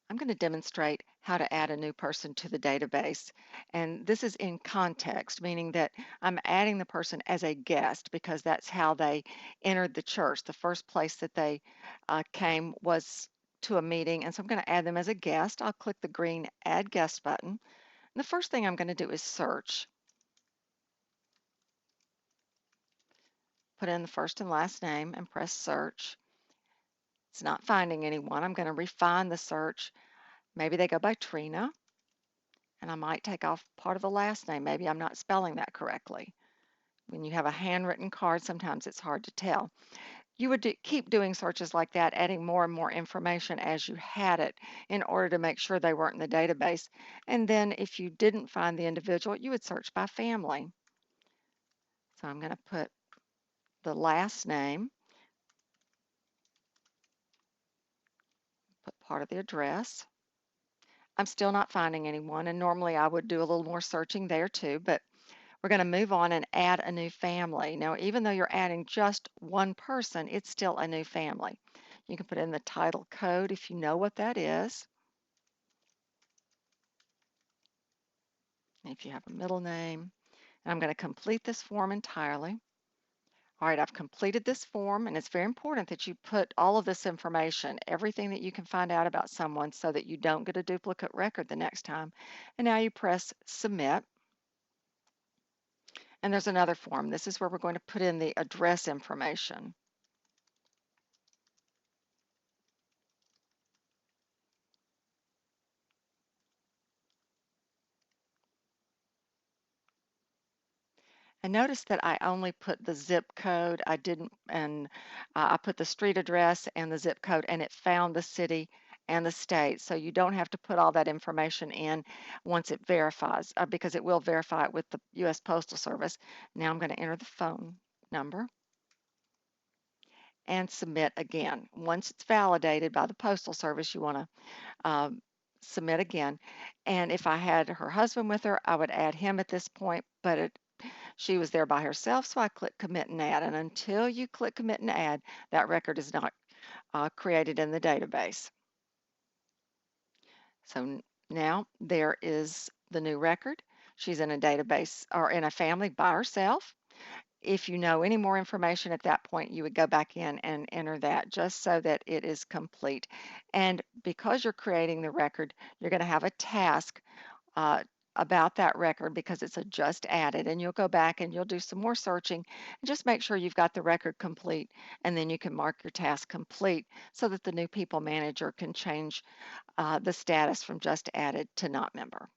I'm going to demonstrate how to add a new person to the database. And this is in context, meaning that I'm adding the person as a guest because that's how they entered the church. The first place that they came was to a meeting. And so I'm going to add them as a guest. I'll click the green Add Guest button. And the first thing I'm going to do is search. Put in the first and last name and press search. It's not finding anyone. I'm going to refine the search. Maybe they go by Trina. And I might take off part of the last name. Maybe I'm not spelling that correctly. When you have a handwritten card, sometimes it's hard to tell. You would keep doing searches like that, adding more and more information as you had it in order to make sure they weren't in the database. And then if you didn't find the individual, you would search by family. So I'm going to put the last name, put part of the address. I'm still not finding anyone, and normally I would do a little more searching there too, but we're going to move on and add a new family. Now, even though you're adding just one person, it's still a new family. You can put in the title code if you know what that is. If you have a middle name. And I'm going to complete this form entirely. All right, I've completed this form, and it's very important that you put all of this information, everything that you can find out about someone so that you don't get a duplicate record the next time. And now you press Submit. And there's another form. This is where we're going to put in the address information. And notice that I only put the zip code. I didn't, and I put the street address and the zip code, and it found the city and the state. So you don't have to put all that information in once it verifies, because it will verify it with the U.S. Postal Service. Now I'm going to enter the phone number and submit again. Once it's validated by the Postal Service, you want to submit again. And if I had her husband with her, I would add him at this point, but she was there by herself, so I click Commit and Add. And until you click Commit and Add, that record is not created in the database. So now there is the new record. She's in a database or in a family by herself. If you know any more information at that point, you would go back in and enter that just so that it is complete. And because you're creating the record, you're going to have a task uh, about that record because it's a just added, and you'll go back and you'll do some more searching and just make sure you've got the record complete, and then you can mark your task complete so that the new people manager can change the status from just added to not member.